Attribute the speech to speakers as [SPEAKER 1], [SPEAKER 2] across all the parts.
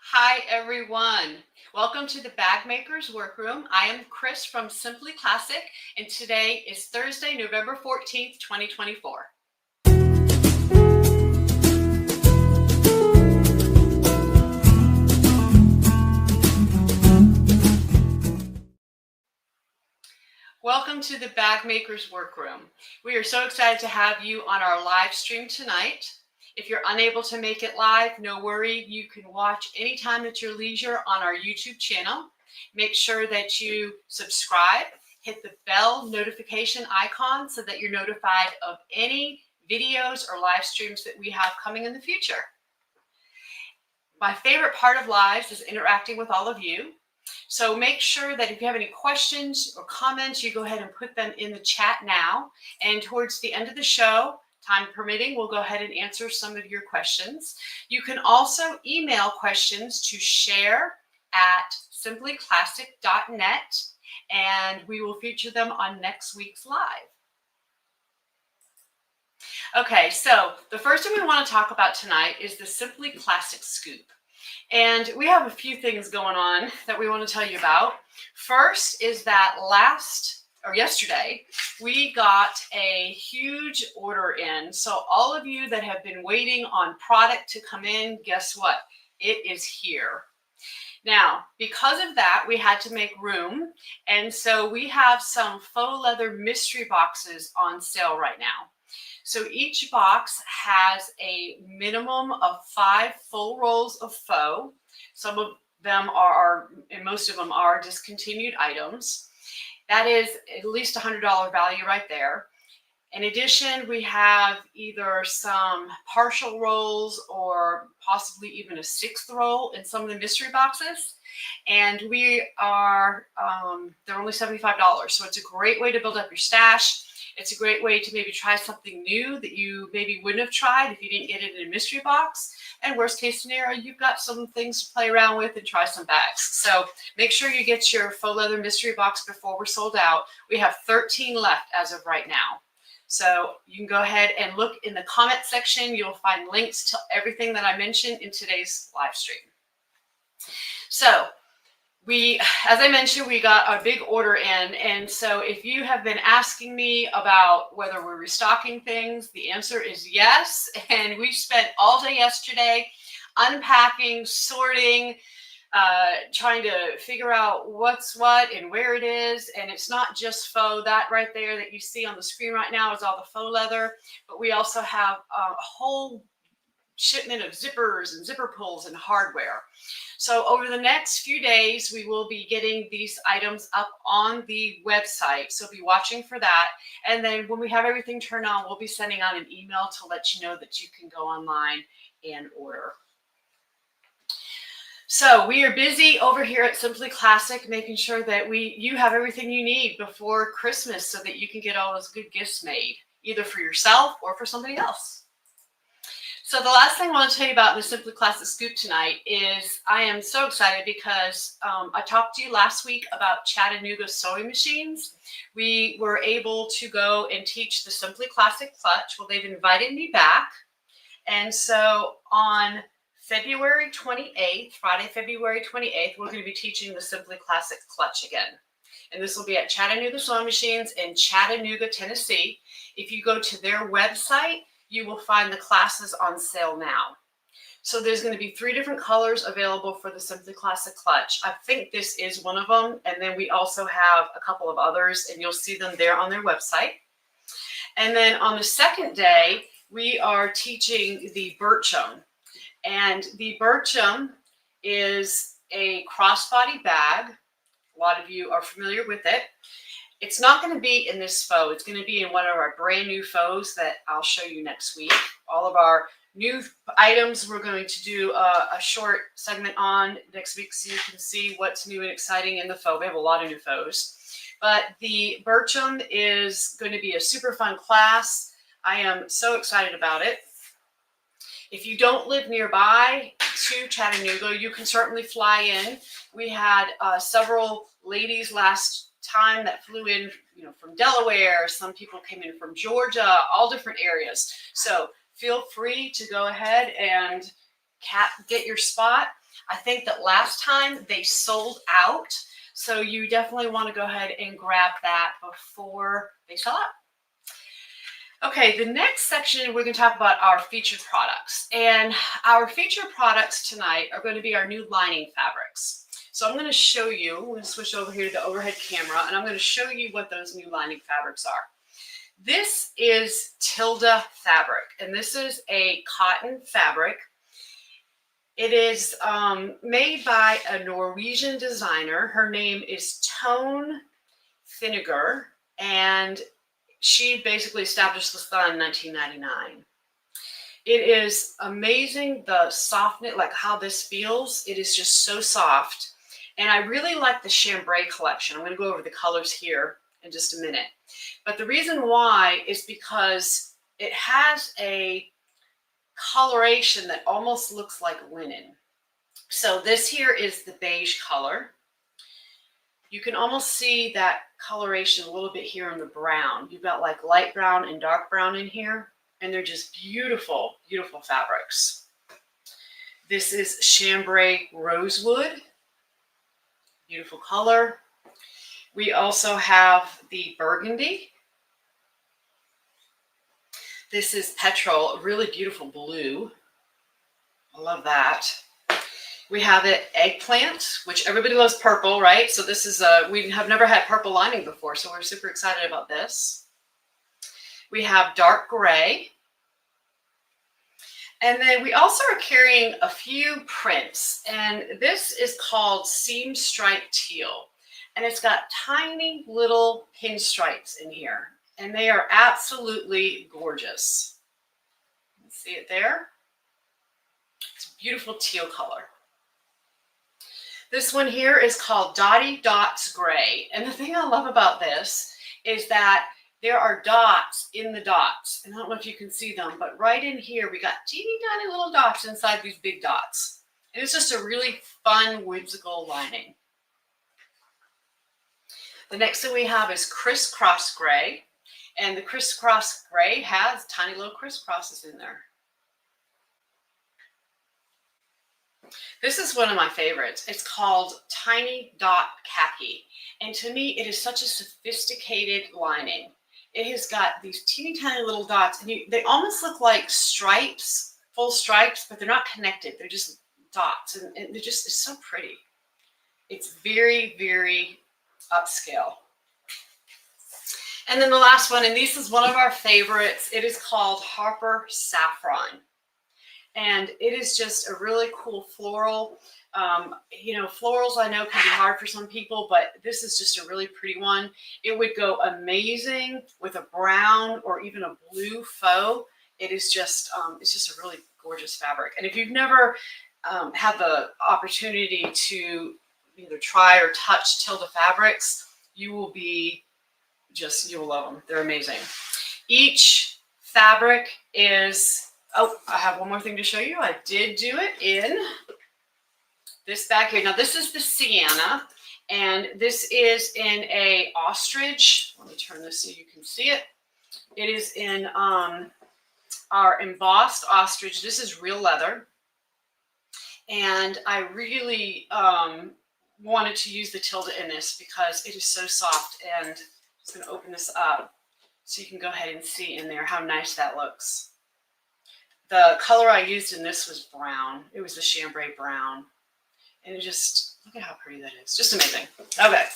[SPEAKER 1] Hi everyone. Welcome to the Bag Makers Workroom. I am Chris from Simply Classic, and today is Thursday, November 14th, 2024. Welcome to the Bag Makers Workroom. We are so excited to have you on our live stream tonight. If you're unable to make it live, no worry. You can watch anytime at your leisure on our YouTube channel. Make sure that you subscribe, hit the bell notification icon so that you're notified of any videos or live streams that we have coming in the future. My favorite part of lives is interacting with all of you. So make sure that if you have any questions or comments, you go ahead and put them in the chat now. And towards the end of the show, time permitting, we'll go ahead and answer some of your questions. You can also email questions to share@simplyclassic.net, and we will feature them on next week's live. Okay, so the first thing we want to talk about tonight is the Simply Classic Scoop. And we have a few things going on that we want to tell you about. First is that yesterday, we got a huge order in. So all of you that have been waiting on product to come in, guess what? It is here. Now, because of that, we had to make room. And so we have some faux leather mystery boxes on sale right now. So each box has a minimum of 5 full rolls of faux. Some of them and most of them are discontinued items. That is at least $100 value right there. In addition, we have either some partial rolls or possibly even a 6th roll in some of the mystery boxes. And they're only $75. So it's a great way to build up your stash. It's a great way to maybe try something new that you maybe wouldn't have tried if you didn't get it in a mystery box. And worst case scenario, you've got some things to play around with and try some bags. So make sure you get your faux leather mystery box before we're sold out. We have 13 left as of right now. So you can go ahead and look in the comment section. You'll find links to everything that I mentioned in today's live stream. So as I mentioned, we got a big order in. And so if you have been asking me about whether we're restocking things, the answer is yes. And we spent all day yesterday unpacking, sorting, trying to figure out what's what and where it is. And it's not just faux. That right there that you see on the screen right now is all the faux leather. But we also have a whole shipment of zippers and zipper pulls and hardware. So over the next few days, we will be getting these items up on the website. So be watching for that. And then when we have everything turned on, we'll be sending out an email to let you know that you can go online and order. So we are busy over here at Simply Classic, making sure that you have everything you need before Christmas so that you can get all those good gifts made, either for yourself or for somebody else. So the last thing I want to tell you about the Simply Classic Scoop tonight is I am so excited because I talked to you last week about Chattanooga sewing machines. We were able to go and teach the Simply Classic Clutch. Well, they've invited me back. And so on February 28th, Friday, February 28th, we're going to be teaching the Simply Classic Clutch again. And this will be at Chattanooga Sewing Machines in Chattanooga, Tennessee. If you go to their website, you will find the classes on sale now. So there's going to be 3 different colors available for the Simply Classic Clutch. I think this is one of them. And then we also have a couple of others, and you'll see them there on their website. And then on the second day, we are teaching the Birchum. And the Birchum is a crossbody bag. A lot of you are familiar with it. It's not going to be in this faux. It's going to be in one of our brand new faux that I'll show you next week. All of our new items we're going to do a short segment on next week so you can see what's new and exciting in the faux. We have a lot of new faux. But the Birchum is going to be a super fun class. I am so excited about it. If you don't live nearby to Chattanooga, you can certainly fly in. We had several ladies last time that flew in, from Delaware. Some people came in from Georgia, all different areas. So feel free to go ahead and get your spot. I think that last time they sold out, so you definitely want to go ahead and grab that before they sell out. Okay, the next section we're going to talk about our featured products. And our featured products tonight are going to be our new lining fabrics. So I'm going to show you, we're going to switch over here to the overhead camera, and I'm going to show you what those new lining fabrics are. This is Tilda fabric, and this is a cotton fabric. It is made by a Norwegian designer. Her name is Tone Finnegar, and she basically established the style in 1999. It is amazing, the softness, like how this feels. It is just so soft. And I really like the chambray collection. I'm going to go over the colors here in just a minute. But the reason why is because it has a coloration that almost looks like linen. So this here is the beige color. You can almost see that coloration a little bit here in the brown. You've got like light brown and dark brown in here, and they're just beautiful, beautiful fabrics. This is chambray rosewood, beautiful color. We also have the burgundy. This is petrol, a really beautiful blue. I love that. We have it eggplant, which everybody loves purple, right? So this is we have never had purple lining before, so we're super excited about this. We have dark gray. And then we also are carrying a few prints, and this is called Seam Stripe Teal. And it's got tiny little pinstripes in here, and they are absolutely gorgeous. You can see it there. It's a beautiful teal color. This one here is called Dotty Dots Gray. And the thing I love about this is that there are dots in the dots. And I don't know if you can see them, but right in here, we got teeny tiny little dots inside these big dots. And it's just a really fun, whimsical lining. The next thing we have is Crisscross Gray. And the Crisscross Gray has tiny little crisscrosses in there. This is one of my favorites. It's called Tiny Dot Khaki. And to me, it is such a sophisticated lining. It has got these teeny tiny little dots, and they almost look like stripes, full stripes, but they're not connected. They're just dots, and they're just, it's so pretty. It's very, very upscale. And then the last one, and this is one of our favorites. It is called Harper Saffron. And it is just a really cool floral. You know, florals I know can be hard for some people, but this is just a really pretty one. It would go amazing with a brown or even a blue faux. It is just, it's just a really gorgeous fabric. And if you've never had the opportunity to either try or touch Tilda fabrics, you will be just, you'll love them. They're amazing. Each fabric is, oh, I have one more thing to show you. I did do it in this bag here. Now this is the sienna, and this is in a ostrich. Let me turn this so you can see it. It is in our embossed ostrich. This is real leather, and I really wanted to use the Tilda in this because it is so soft. And I'm just going to open this up so you can go ahead and see in there how nice that looks. The color I used in this was brown. It was the chambray brown. And it just, look at how pretty that is. Just amazing. Okay.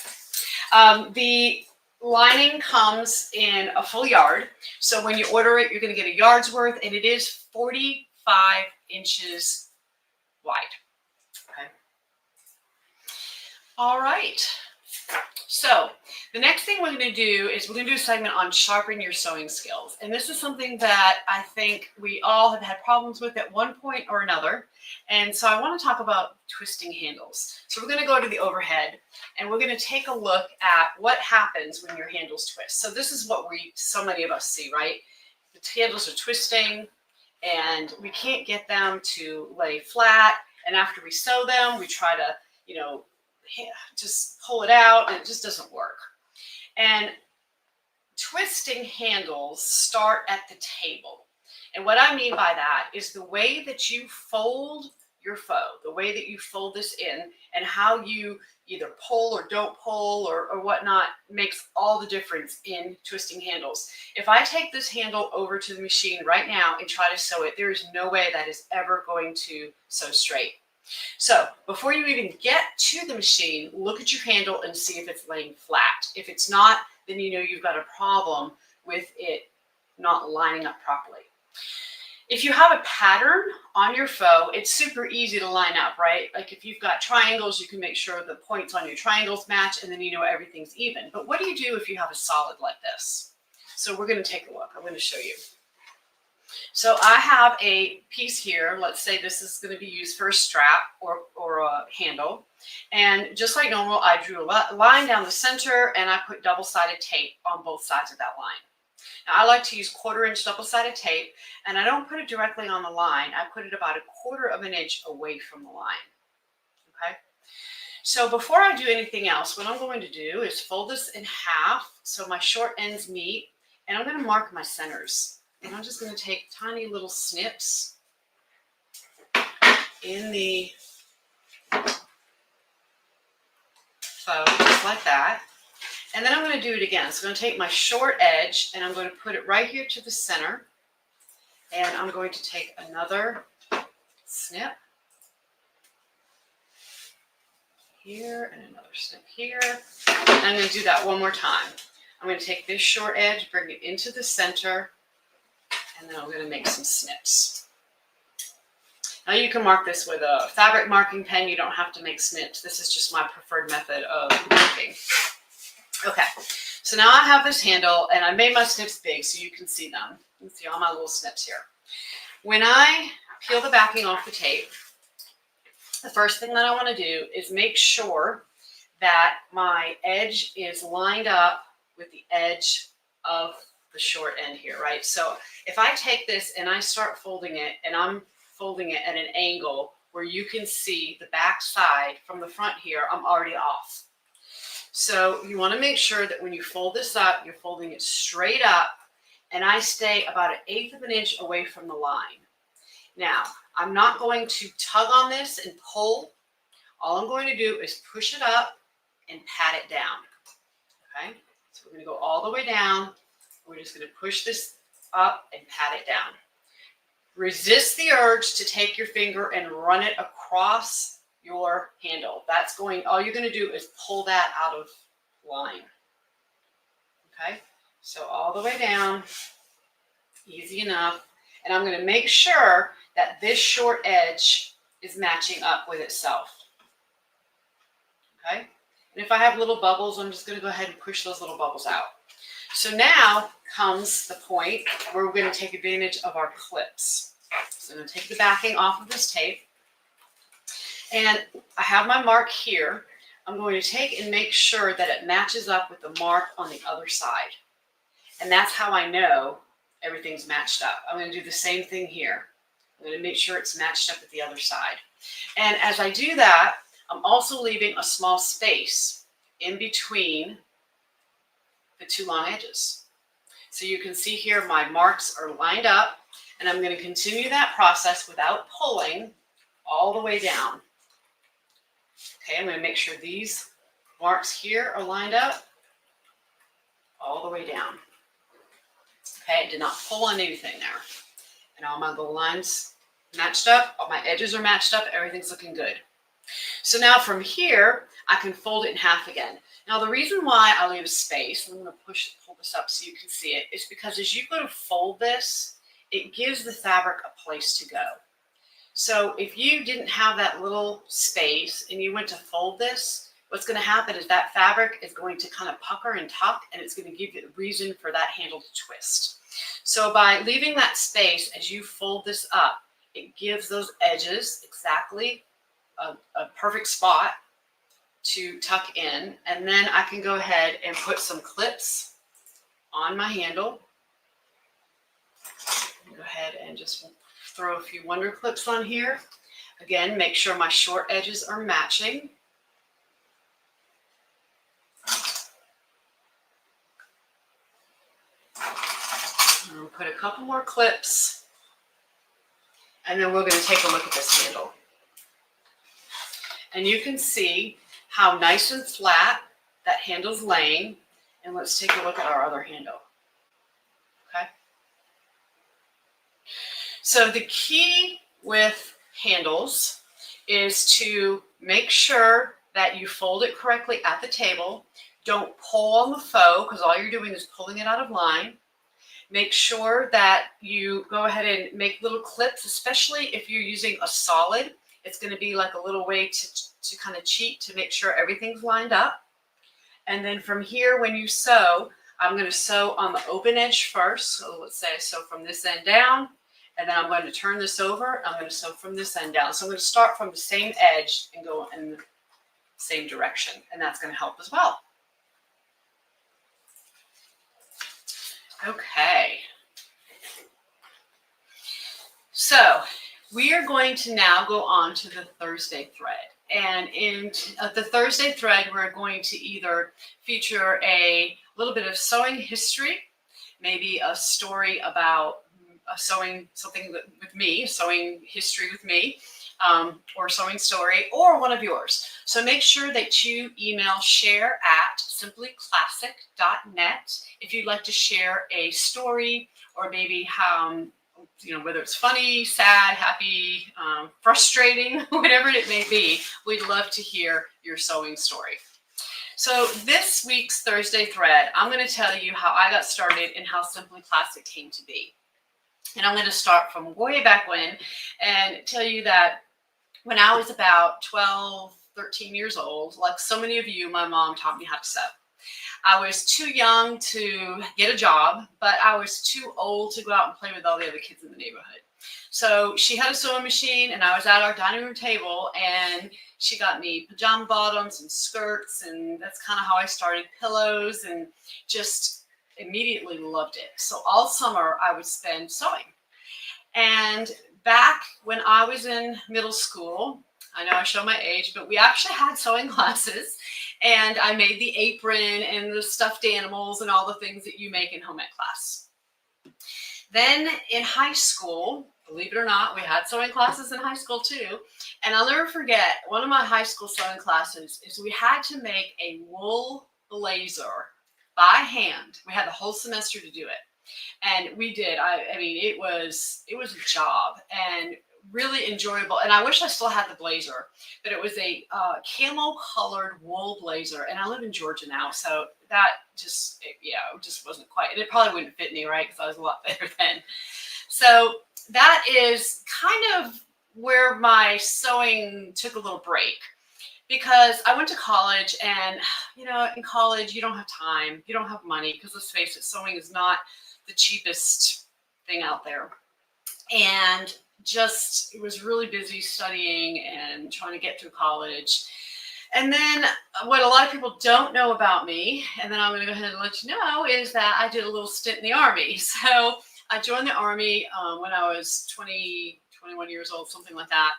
[SPEAKER 1] The lining comes in a full yard. So when you order it, you're going to get a yard's worth, and it is 45 inches wide. Okay. All right. So the next thing we're going to do is we're going to do a segment on sharpen your sewing skills. And this is something that I think we all have had problems with at one point or another. And so I want to talk about twisting handles. So we're going to go to the overhead, and we're going to take a look at what happens when your handles twist. So this is what so many of us see, right? The handles are twisting, and we can't get them to lay flat. And after we sew them, we try to, you know, just pull it out, and it just doesn't work. And twisting handles start at the table. And what I mean by that is the way that you fold your faux, the way that you fold this in, and how you either pull or don't pull or whatnot makes all the difference in twisting handles. If I take this handle over to the machine right now and try to sew it, there is no way that is ever going to sew straight. So before you even get to the machine, look at your handle and see if it's laying flat. If it's not, then you know you've got a problem with it not lining up properly. If you have a pattern on your faux, it's super easy to line up, right? Like if you've got triangles, you can make sure the points on your triangles match, and then you know everything's even. But what do you do if you have a solid like this? So we're going to take a look. I'm going to show you. So I have a piece here. Let's say this is going to be used for a strap or a handle. And just like normal, I drew a line down the center and I put double-sided tape on both sides of that line. Now I like to use 1/4 inch double-sided tape, and I don't put it directly on the line. I put it about 1/4 of an inch away from the line. Okay. So before I do anything else, what I'm going to do is fold this in half so my short ends meet, and I'm going to mark my centers. And I'm just going to take tiny little snips in the faux, just like that. And then I'm going to do it again. So I'm going to take my short edge and I'm going to put it right here to the center. And I'm going to take another snip here and another snip here. And I'm going to do that one more time. I'm going to take this short edge, bring it into the center, and then I'm going to make some snips. Now you can mark this with a fabric marking pen. You don't have to make snips. This is just my preferred method of marking. Okay, so now I have this handle and I made my snips big so you can see them. You can see all my little snips here. When I peel the backing off the tape, the first thing that I want to do is make sure that my edge is lined up with the edge of the short end here, right? So if I take this and I start folding it, and I'm folding it at an angle where you can see the back side from the front here, I'm already off. So you want to make sure that when you fold this up, you're folding it straight up, and I stay about 1/8 of an inch away from the line. Now, I'm not going to tug on this and pull. All I'm going to do is push it up and pat it down. Okay, so we're going to go all the way down. We're just going to push this up and pat it down. Resist the urge to take your finger and run it across your handle. That's going, all you're going to do is pull that out of line. Okay, so all the way down, easy enough. And I'm going to make sure that this short edge is matching up with itself. Okay, and if I have little bubbles, I'm just going to go ahead and push those little bubbles out. So now comes the point where we're going to take advantage of our clips. So I'm going to take the backing off of this tape. And I have my mark here. I'm going to take and make sure that it matches up with the mark on the other side. And that's how I know everything's matched up. I'm going to do the same thing here. I'm going to make sure it's matched up with the other side. And as I do that, I'm also leaving a small space in between the two long edges. So you can see here my marks are lined up, and I'm going to continue that process without pulling all the way down. Okay, I'm going to make sure these marks here are lined up all the way down. Okay, I did not pull on anything there. And all my little lines matched up, all my edges are matched up, everything's looking good. So now from here, I can fold it in half again. Now the reason why I leave space, I'm going to pull this up so you can see it, is because as you go to fold this, it gives the fabric a place to go. So if you didn't have that little space and you went to fold this, what's going to happen is that fabric is going to kind of pucker and tuck, and it's going to give you the reason for that handle to twist. So by leaving that space as you fold this up, it gives those edges exactly a perfect spot to tuck in. And then I can go ahead and put some clips on my handle. Go ahead and just throw a few wonder clips on here. Again, make sure my short edges are matching. I'll put a couple more clips And then we're going to take a look at this handle. And you can see how nice and flat that handle's laying. And let's take a look at our other handle. Okay. So the key with handles is to make sure that you fold it correctly at the table. Don't pull on the faux, because all you're doing is pulling it out of line. Make sure that you go ahead and make little clips, especially if you're using a solid. It's going to be like a little way to kind of cheat to make sure everything's lined up. And then from here, when you sew, I'm going to sew on the open edge first. So let's say I sew from this end down, and then I'm going to turn this over. I'm going to sew from this end down. So I'm going to start from the same edge and go in the same direction, and that's going to help as well. Okay. So we are going to now go on to the Thursday thread. And in the Thursday thread, we're going to either feature a little bit of sewing history, maybe a story about sewing something with me, sewing history with me, or sewing story, or one of yours. So make sure that you email share@simplyclassic.net if you'd like to share a story, or maybe how, whether it's funny, sad, happy, frustrating, whatever it may be. We'd love to hear your sewing story. So this week's Thursday thread, I'm going to tell you how I got started and how Simply Classic came to be. And I'm going to start from way back when and tell you that when I was about 12, 13 years old, like so many of you, my mom taught me how to sew. I was too young to get a job, but I was too old to go out and play with all the other kids in the neighborhood. So she had a sewing machine, and I was at our dining room table, and she got me pajama bottoms and skirts, and that's kind of how I started, pillows, and just immediately loved it. So all summer I would spend sewing. And back when I was in middle school, I know I show my age, but we actually had sewing classes, and I made the apron and the stuffed animals and all the things that you make in home ec class. Then in high school, believe it or not, we had sewing classes in high school too. And I'll never forget, one of my high school sewing classes is we had to make a wool blazer by hand. We had the whole semester to do it. And we did. I mean, it was a job, and really enjoyable. And I wish I still had the blazer, but it was a camel colored wool blazer. And I live in Georgia now, so that just, it just wasn't quite, and it probably wouldn't fit me, right? Because I was a lot better then. So that is kind of where my sewing took a little break, because I went to college, and in college you don't have time, you don't have money, because let's face it, sewing is not the cheapest thing out there. And just, it was really busy studying and trying to get through college. And then what a lot of people don't know about me, and then I'm going to go ahead and let you know, is that I did a little stint in the Army. So I joined the Army when I was 20, 21 years old, something like that.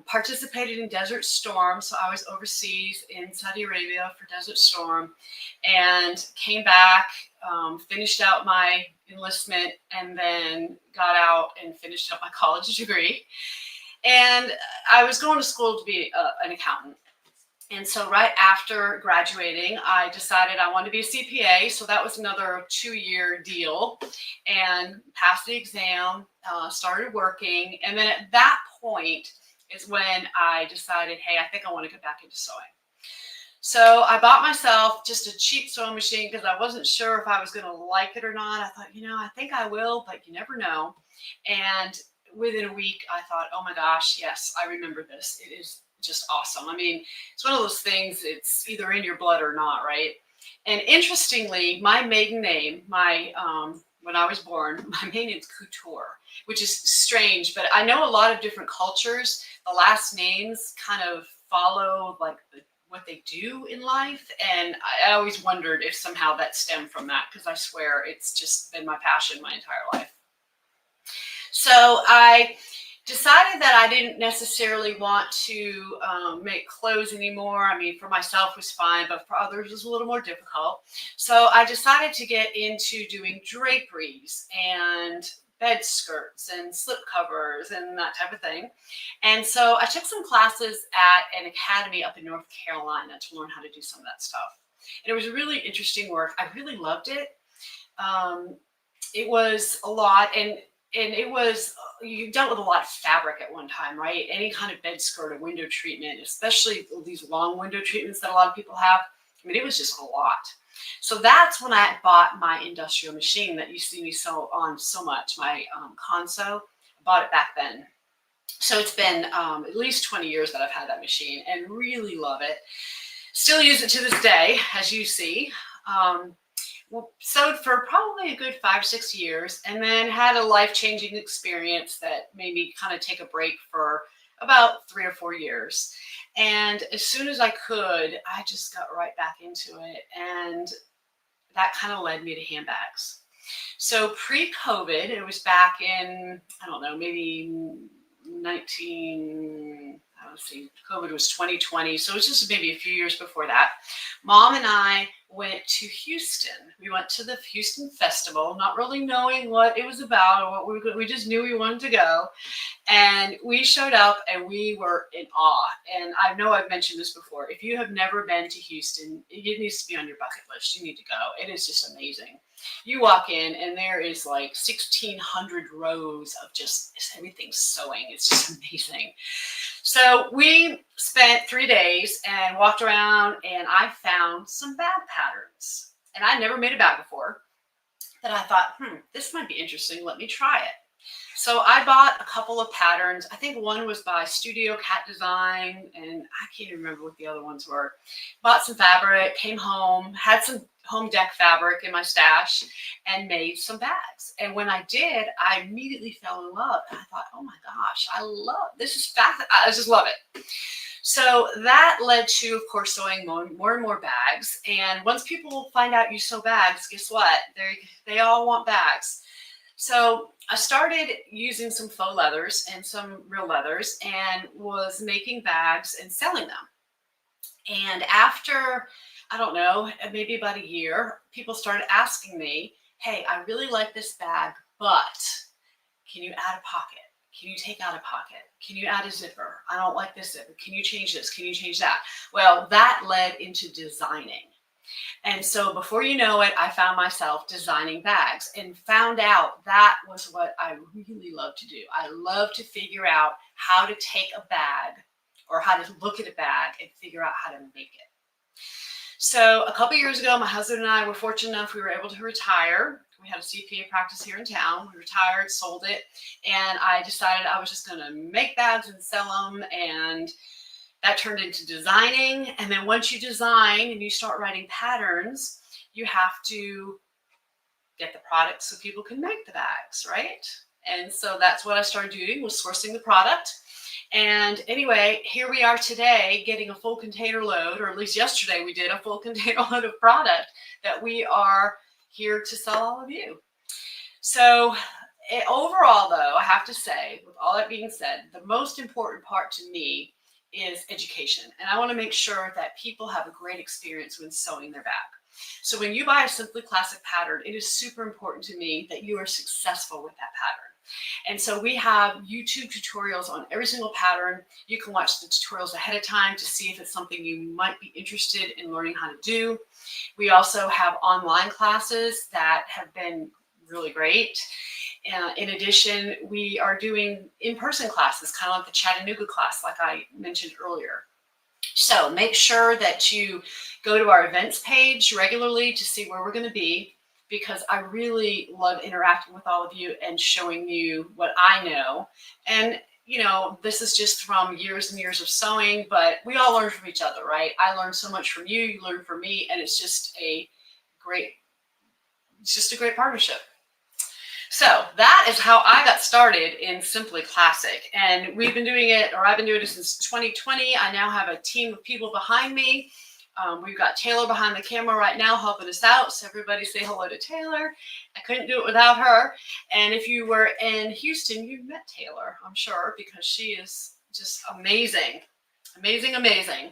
[SPEAKER 1] Participated in Desert Storm, so I was overseas in Saudi Arabia for Desert Storm, and came back, finished out my enlistment, and then got out and finished up my college degree. And I was going to school to be an accountant. And so right after graduating, I decided I wanted to be a CPA. So that was another 2-year deal, and passed the exam, started working. And then at that point is when I decided, hey, I think I want to get back into sewing. So I bought myself just a cheap sewing machine because I wasn't sure if I was going to like it or not. I thought, I think I will, but you never know. And within a week, I thought, oh my gosh, yes, I remember this. It is just awesome. I mean, it's one of those things, it's either in your blood or not, right? And interestingly, my maiden name, when I was born, my maiden name is Couture, which is strange, but I know a lot of different cultures, the last names kind of follow like what they do in life. And I always wondered if somehow that stemmed from that, because I swear it's just been my passion my entire life. So I decided that I didn't necessarily want to make clothes anymore. I mean, for myself was fine, but for others it was a little more difficult. So I decided to get into doing draperies and bed skirts and slip covers and that type of thing. And so I took some classes at an academy up in North Carolina to learn how to do some of that stuff. And it was really interesting work. I really loved it. It was a lot, and it was, you dealt with a lot of fabric at one time, right? Any kind of bed skirt or window treatment, especially these long window treatments that a lot of people have. I mean, it was just a lot. So that's when I bought my industrial machine that you see me sew on so much, my Conso. I bought it back then. So it's been at least 20 years that I've had that machine and really love it. Still use it to this day, as you see. Sewed for probably a good 5 or 6 years, and then had a life-changing experience that made me kind of take a break for about 3 or 4 years. And as soon as I could, I just got right back into it, and that kind of led me to handbags. So pre-COVID, it was back in, I don't know, maybe let's see, COVID was 2020, so it was just maybe a few years before that. Mom and I went to Houston. We went to the Houston Festival, not really knowing what it was about or what we just knew we wanted to go. And we showed up and we were in awe. And I know I've mentioned this before. If you have never been to Houston, it needs to be on your bucket list. You need to go. It is just amazing. You walk in and there is like 1,600 rows of just everything sewing. It's just amazing. So we spent 3 days and walked around, and I found some bag patterns. And I never made a bag before, that I thought, this might be interesting. Let me try it. So I bought a couple of patterns. I think one was by Studio Cat Design, and I can't even remember what the other ones were. Bought some fabric, came home, had some home deck fabric in my stash, and made some bags. And when I did, I immediately fell in love. And I thought, oh my gosh, I love this. Is fascinating. I just love it. So that led to, of course, sewing more and more bags. And once people find out you sew bags, guess what? They all want bags. So I started using some faux leathers and some real leathers and was making bags and selling them. And after, I don't know, maybe about a year, people started asking me, hey, I really like this bag, but can you add a pocket? Can you take out a pocket? Can you add a zipper? I don't like this zipper. Can you change this? Can you change that? Well, that led into designing. And so before you know it, I found myself designing bags and found out that was what I really love to do. I love to figure out how to take a bag or how to look at a bag and figure out how to make it. So a couple years ago, my husband and I were fortunate enough, we were able to retire. We had a CPA practice here in town. We retired, sold it, and I decided I was just going to make bags and sell them, and that turned into designing. And then once you design and you start writing patterns, you have to get the product so people can make the bags, right? And so that's what I started doing, was sourcing the product. And anyway, here we are today getting a full container load, or at least yesterday we did a full container load of product that we are here to sell all of you. So overall, though, I have to say, with all that being said, the most important part to me is education. And I want to make sure that people have a great experience when sewing their bag. So when you buy a Simply Classic pattern, it is super important to me that you are successful with that pattern. And so we have YouTube tutorials on every single pattern. You can watch the tutorials ahead of time to see if it's something you might be interested in learning how to do. We also have online classes that have been really great. In addition, we are doing in-person classes, kind of like the Chattanooga class, like I mentioned earlier. So make sure that you go to our events page regularly to see where we're going to be, because I really love interacting with all of you and showing you what I know. And, you know, this is just from years and years of sewing, but we all learn from each other, right? I learn so much from you, you learn from me, and it's just a great partnership. So that is how I got started in Simply Classic. And we've been doing it, or I've been doing it since 2020. I now have a team of people behind me. We've got Taylor behind the camera right now helping us out. So everybody say hello to Taylor. I couldn't do it without her. And if you were in Houston, you met Taylor, I'm sure, because she is just amazing. Amazing, amazing.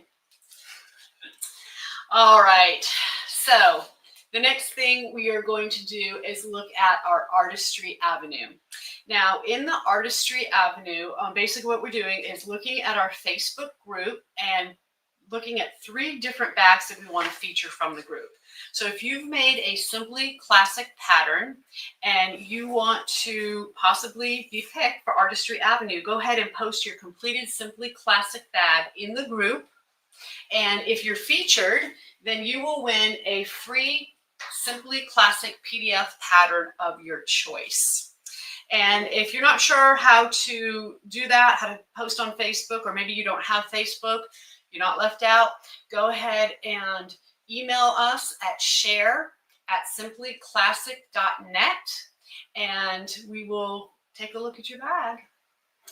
[SPEAKER 1] All right. So the next thing we are going to do is look at our Artistry Avenue. Now, in the Artistry Avenue, basically what we're doing is looking at our Facebook group and looking at 3 different bags that we want to feature from the group. So if you've made a Simply Classic pattern and you want to possibly be picked for Artistry Avenue, go ahead and post your completed Simply Classic bag in the group. And if you're featured, then you will win a free Simply Classic PDF pattern of your choice. And if you're not sure how to do that, how to post on Facebook, or maybe you don't have Facebook, you're not left out, go ahead and email us at share@simplyclassic.net and we will take a look at your bag.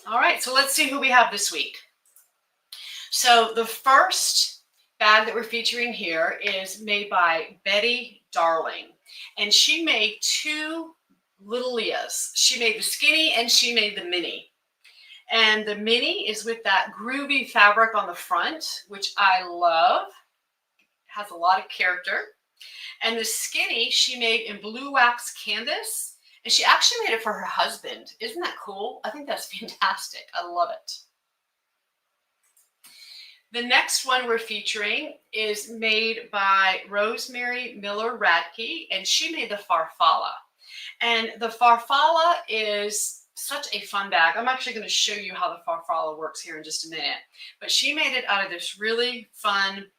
[SPEAKER 1] All right, so let's see who we have this week. So the first bag that we're featuring here is made by Betty Darling, and she made 2 little Leahs. She made the skinny and she made the mini. And the mini is with that groovy fabric on the front, which I love. It has a lot of character. And the skinny she made in blue wax canvas, and she actually made it for her husband. Isn't that cool? I think that's fantastic. I love it. The next one we're featuring is made by Rosemary Miller Radke, and she made the Farfalla. And the Farfalla is such a fun bag. I'm actually going to show you how the Farfalla works here in just a minute. But she made it out of this really fun,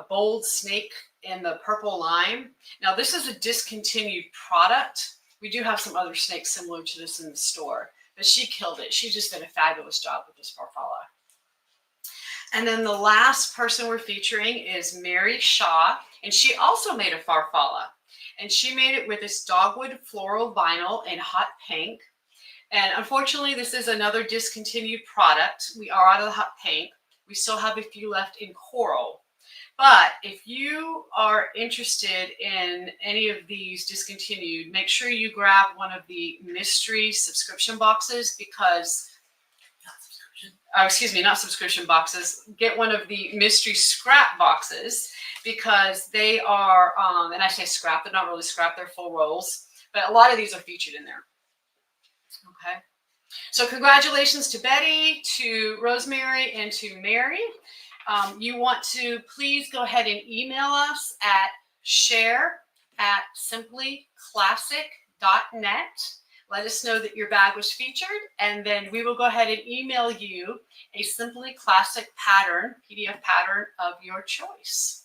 [SPEAKER 1] bold snake in the purple lime. Now, this is a discontinued product. We do have some other snakes similar to this in the store, but she killed it. She just did a fabulous job with this Farfalla. And then the last person we're featuring is Mary Shaw, and she also made a Farfalla. And she made it with this dogwood floral vinyl in hot pink. And unfortunately, this is another discontinued product. We are out of the hot pink. We still have a few left in coral. But if you are interested in any of these discontinued, make sure you grab one of the mystery subscription boxes because not subscription boxes. Get one of the mystery scrap boxes because they are, and I say scrap, they're not really scrap, they're full rolls, but a lot of these are featured in there. Okay. So congratulations to Betty, to Rosemary, and to Mary. You want to please go ahead and email us at share@simplyclassic.net. Let us know that your bag was featured, and then we will go ahead and email you a Simply Classic pattern, PDF pattern of your choice.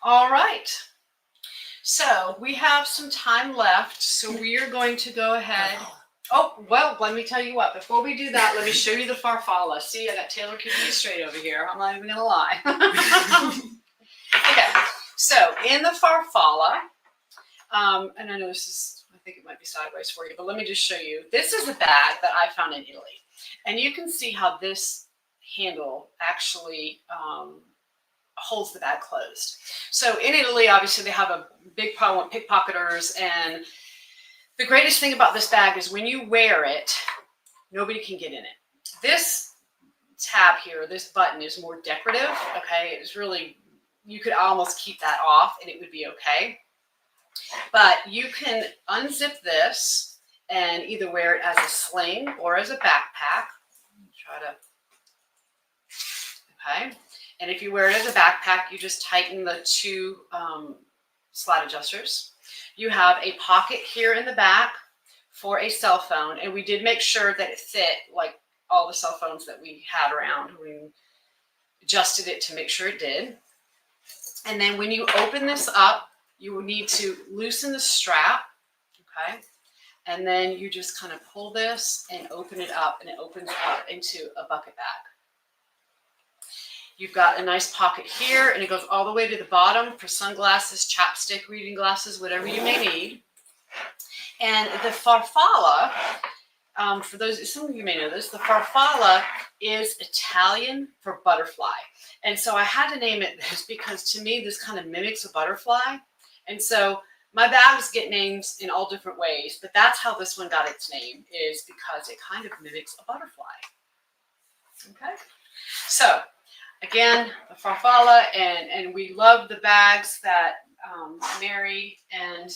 [SPEAKER 1] All right. So we have some time left, so we are going to go ahead. Oh, well, let me tell you what. Before we do that, let me show you the Farfalla. See, I got Taylor keeping me straight over here. I'm not even going to lie. Okay, so in the Farfalla, and I know this is, I think it might be sideways for you, but let me just show you. This is a bag that I found in Italy. And you can see how this handle actually holds the bag closed. So in Italy, obviously, they have a big problem with pickpocketers. And the greatest thing about this bag is when you wear it, nobody can get in it. This tab here, this button is more decorative, okay? It's really, you could almost keep that off and it would be okay. But you can unzip this and either wear it as a sling or as a backpack. Try to, okay. And if you wear it as a backpack, you just tighten the 2 slat adjusters. You have a pocket here in the back for a cell phone. And we did make sure that it fit like all the cell phones that we had around. We adjusted it to make sure it did. And then when you open this up, you will need to loosen the strap, okay? And then you just kind of pull this and open it up, and it opens up into a bucket bag. You've got a nice pocket here, and it goes all the way to the bottom for sunglasses, chapstick, reading glasses, whatever you may need. And the Farfalla, for those, some of you may know this, the Farfalla is Italian for butterfly. And so I had to name it this because to me, this kind of mimics a butterfly. And so my bags get names in all different ways, but that's how this one got its name, is because it kind of mimics a butterfly. Okay, so again, the Farfalla, and we love the bags that Mary and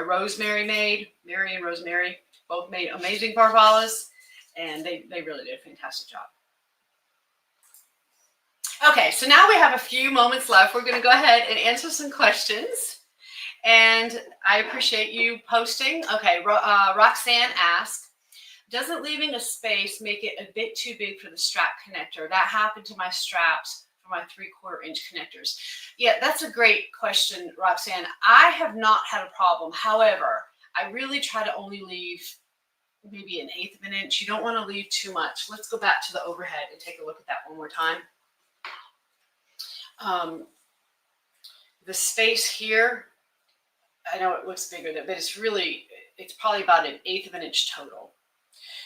[SPEAKER 1] Rosemary made. Mary and Rosemary both made amazing Farfallas, and they really did a fantastic job. Okay, so now we have a few moments left. We're going to go ahead and answer some questions. And I appreciate you posting. Okay, Roxanne asked, doesn't leaving a space make it a bit too big for the strap connector? That happened to my straps for my 3/4 inch connectors. Yeah, that's a great question, Roxanne. I have not had a problem. However, I really try to only leave maybe 1/8 of an inch. You don't want to leave too much. Let's go back to the overhead and take a look at that one more time. The space here, I know it looks bigger, but it's probably about 1/8 of an inch total.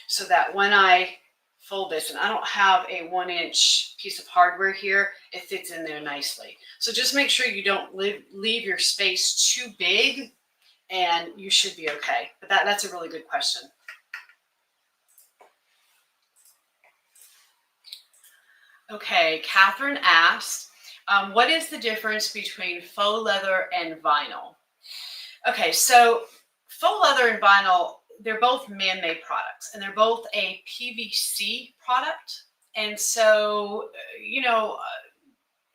[SPEAKER 1] So that when I fold this, and I don't have a 1-inch piece of hardware here, it fits in there nicely. So just make sure you don't leave your space too big, and you should be okay. But that's a really good question. Okay, Catherine asked, what is the difference between faux leather and vinyl? Okay, so faux leather and vinyl, they're both man-made products, and they're both a PVC product. And so,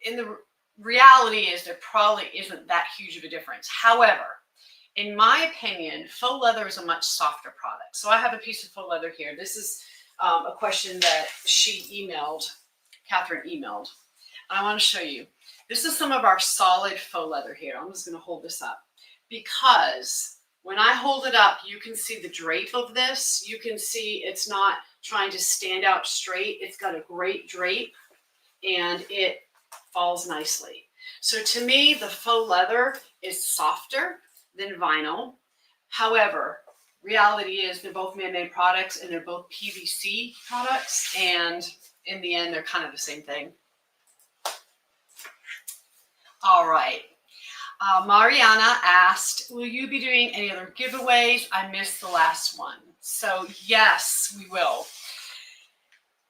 [SPEAKER 1] in the reality is there probably isn't that huge of a difference. However, in my opinion, faux leather is a much softer product. So I have a piece of faux leather here. This is a question that Catherine emailed. And I want to show you. This is some of our solid faux leather here. I'm just going to hold this up because when I hold it up, you can see the drape of this. You can see it's not trying to stand out straight. It's got a great drape and it falls nicely. So to me, the faux leather is softer than vinyl. However, reality is they're both man-made products and they're both PVC products. And in the end, they're kind of the same thing. All right. Mariana asked, will you be doing any other giveaways? I missed the last one. So yes, we will.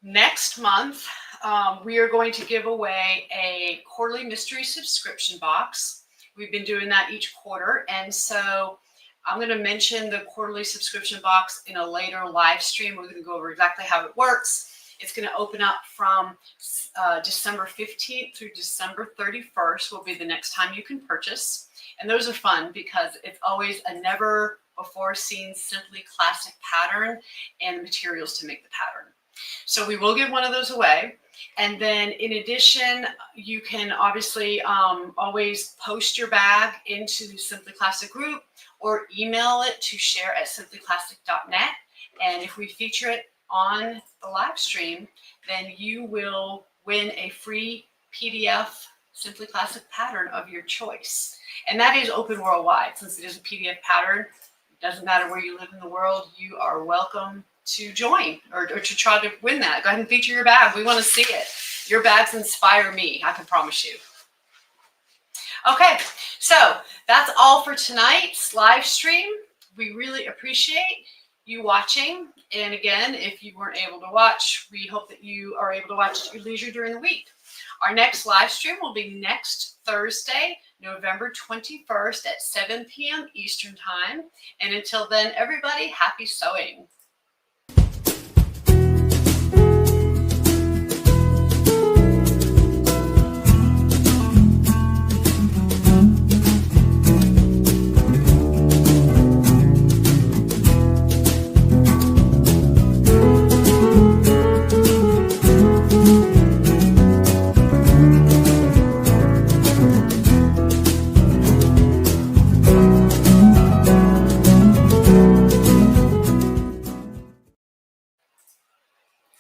[SPEAKER 1] Next month, we are going to give away a quarterly mystery subscription box. We've been doing that each quarter. And so I'm going to mention the quarterly subscription box in a later live stream. We're going to go over exactly how it works. It's going to open up from December 15th through December 31st will be the next time you can purchase. And those are fun because it's always a never before seen Simply Classic pattern and materials to make the pattern. So we will give one of those away. And then in addition, you can obviously always post your bag into the Simply Classic group or email it to share@simplyclassic.net. And if we feature it on the live stream, then you will win a free PDF Simply Classic pattern of your choice. And that is open worldwide. Since it is a PDF pattern, it doesn't matter where you live in the world, you are welcome to join or to try to win that. Go ahead and feature your bag. We want to see it. Your bags inspire me, I can promise you. Okay, so that's all for tonight's live stream. We really appreciate you watching. And again, if you weren't able to watch, we hope that you are able to watch at your leisure during the week. Our next live stream will be next Thursday, November 21st at 7 p.m. Eastern Time. And until then, everybody, happy sewing.